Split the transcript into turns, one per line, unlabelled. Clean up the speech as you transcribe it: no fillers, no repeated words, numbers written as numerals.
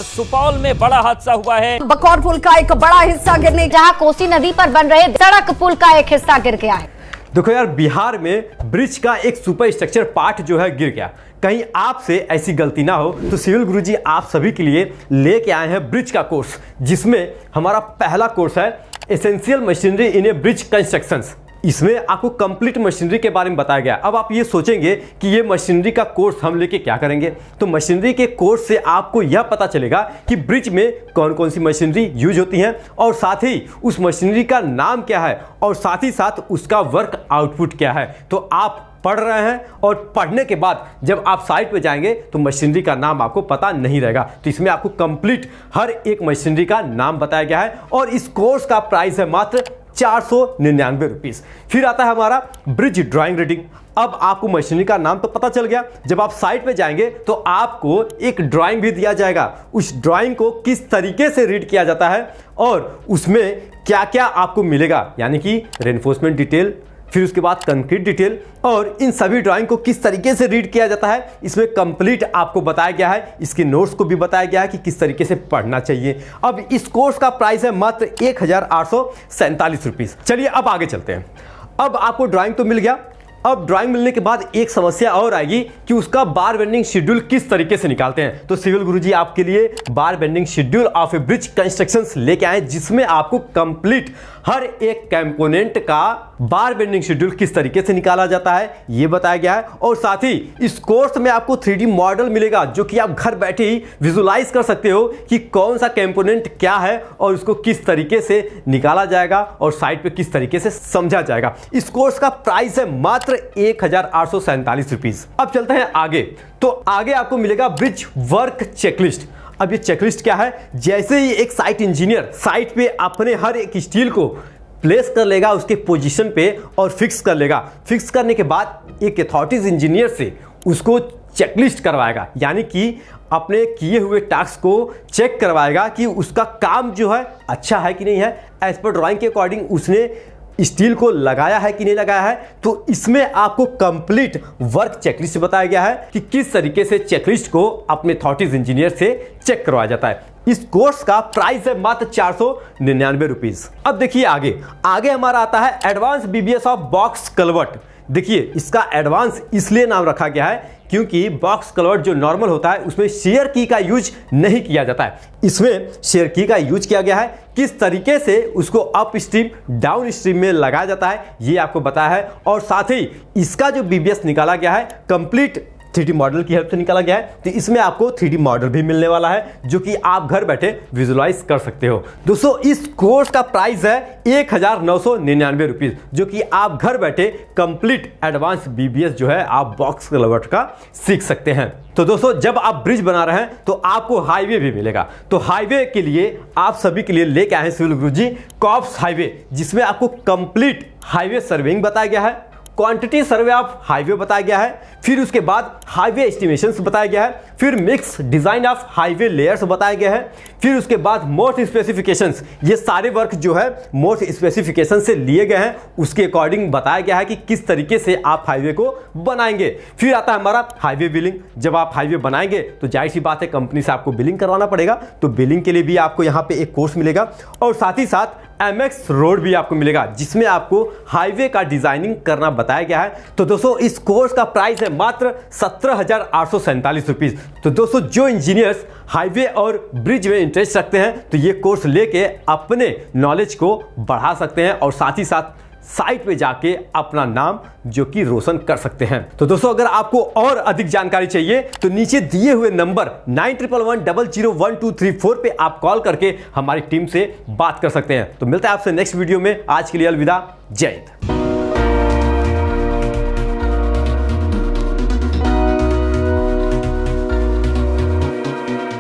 सुपौल में बड़ा हादसा हुआ है।
बकौर पुल का एक बड़ा हिस्सा गिरने, जहां कोसी नदी पर बन रहे सड़क पुल का एक हिस्सा गिर गया है।
देखो यार, बिहार में ब्रिज का एक सुपर स्ट्रक्चर पार्ट जो है गिर गया। कहीं आपसे ऐसी गलती ना हो तो सिविल गुरुजी आप सभी के लिए लेके आए हैं ब्रिज का कोर्स, जिसमें हमारा पहला कोर्स है essential machinery in A bridge constructions. इसमें आपको कंप्लीट मशीनरी के बारे में बताया गया। अब आप ये सोचेंगे कि ये मशीनरी का कोर्स हम लेके क्या करेंगे, तो मशीनरी के कोर्स से आपको यह पता चलेगा कि ब्रिज में कौन कौन सी मशीनरी यूज होती हैं और साथ ही उस मशीनरी का नाम क्या है और साथ ही साथ उसका वर्क आउटपुट क्या है। तो आप पढ़ रहे हैं और पढ़ने के बाद जब आप साइट पे जाएंगे तो मशीनरी का नाम आपको पता नहीं रहेगा। तो इसमें आपको कंप्लीट हर एक मशीनरी का नाम बताया गया है और इस कोर्स का प्राइस है मात्र 499 रुपीस। फिर आता है हमारा ब्रिज ड्राइंग रीडिंग। अब आपको मशीनरी का नाम तो पता चल गया, जब आप साइट पे जाएंगे तो आपको एक ड्राइंग भी दिया जाएगा। उस ड्राइंग को किस तरीके से रीड किया जाता है और उसमें क्या क्या आपको मिलेगा, यानी कि रेनफोर्समेंट डिटेल, फिर उसके बाद कंक्रीट डिटेल और इन सभी ड्राइंग को किस तरीके से रीड किया जाता है, इसमें कंप्लीट आपको बताया गया है। इसके नोट्स को भी बताया गया है कि किस तरीके से पढ़ना चाहिए। अब इस कोर्स का प्राइस है मात्र 1847 रुपीस। चलिए अब आगे चलते हैं। अब आपको ड्राइंग तो मिल गया। अब ड्राइंग मिलने के बाद एक समस्या और आएगी कि उसका बार बेंडिंग शेड्यूल किस तरीके से निकालते हैं। तो सिविल गुरुजी आपके लिए बार bending schedule of A bridge constructions लेके आए, जिसमें आपको कंप्लीट हर एक कंपोनेंट का बार बेंडिंग शेड्यूल किस तरीके से निकाला जाता है ये बताया गया है। और साथ ही इस कोर्स में आपको 3D मॉडल मिलेगा, जो कि आप घर बैठे ही विजुलाइज कर सकते हो कि कौन सा कंपोनेंट क्या है और उसको किस तरीके से निकाला जाएगा और साइट पे किस तरीके से समझा जाएगा। इस कोर्स का प्राइस है मात्र 1847 रुपीस। अब चलते हैं आगे। तो आगे आपको मिलेगा ब्रिज वर्क चेकलिस्ट। अब ये चेकलिस्ट क्या है, जैसे ही एक साइट इंजीनियर साइट पे अपने हर एक स्टील को प्लेस कर लेगा उसके पोजीशन पे और फिक्स कर लेगा, फिक्स करने के बाद एक अथॉरिटीज इंजीनियर से उसको चेकलिस्ट करवाएगा, यानी कि अपने किए हुए टास्क को चेक करवाएगा कि उसका काम जो है अच्छा है कि नहीं है, एज पर ड्राइंग के अकॉर्डिंग उसने स्टील को लगाया है कि नहीं लगाया है। तो इसमें आपको कंप्लीट वर्क चेकलिस्ट बताया गया है कि किस तरीके से चेकलिस्ट को अपने अथॉरिटीज इंजीनियर से चेक करवाया जाता है। इस कोर्स का प्राइस है मात्र 499 रुपीस। अब देखिए आगे हमारा आता है advance BBS of box culvert. देखिए इसका एडवांस इसलिए नाम रखा गया है क्योंकि बॉक्स कलवर्ट जो नॉर्मल होता है उसमें शेयर की का यूज नहीं किया जाता है। इसमें शेयर की का यूज किया गया है। किस तरीके से उसको अप स्ट्रीम डाउन स्ट्रीम में लगाया जाता है ये आपको बताया है। और साथ ही इसका जो बीबीएस निकाला गया है कंप्लीट 3D मॉडल की हेल्प से निकाला गया है। तो इसमें आपको 3D मॉडल भी मिलने वाला है, जो कि आप घर बैठे विजुलाइज कर सकते हो। दोस्तों इस कोर्स का प्राइस है 1999 रुपीस, जो कि आप घर बैठे कंप्लीट एडवांस बीबीएस जो है आप बॉक्स कलवर्ट का सीख सकते हैं। तो दोस्तों जब आप ब्रिज बना रहे हैं तो आपको हाईवे भी मिलेगा। तो हाईवे के लिए आप सभी के लिए लेके आए हैं सिविल गुरुजी कॉप्स हाईवे, जिसमें आपको कंप्लीट हाईवे सर्वेइंग बताया गया है, क्वांटिटी सर्वे ऑफ हाईवे बताया गया है, फिर उसके बाद हाईवे एस्टिमेशंस बताया गया है, फिर mix design of highway layers बताया गया है, फिर उसके बाद मोस्ट स्पेसिफिकेशंस। ये सारे वर्क जो है मोस्ट स्पेसिफिकेशन से लिए गए हैं, उसके अकॉर्डिंग बताया गया है कि किस तरीके से आप हाईवे को बनाएंगे। फिर आता है हमारा हाईवे बिलिंग। जब आप हाईवे बनाएंगे तो जाहिर सी बात है कंपनी से आपको बिलिंग करवाना पड़ेगा, तो बिलिंग के लिए भी आपको यहाँ पे एक कोर्स मिलेगा। और साथ ही साथ एमएक्स रोड भी आपको मिलेगा, जिसमें आपको हाईवे का डिजाइनिंग करना बताया गया है। तो दोस्तों इस कोर्स का प्राइस है मात्र 17,847 रुपीस। तो दोस्तों जो इंजीनियर्स हाईवे और ब्रिज में इंटरेस्ट रखते हैं तो ये कोर्स लेके अपने नॉलेज को बढ़ा सकते हैं और साथ ही साथ साइट पे जाके अपना नाम जो कि रोशन कर सकते हैं। तो दोस्तों अगर आपको और अधिक जानकारी चाहिए तो नीचे दिए हुए नंबर 9111001234 पे आप कॉल करके हमारी टीम से बात कर सकते हैं। तो मिलता है आपसे नेक्स्ट वीडियो में। आज के लिए अलविदा, जय हिंद।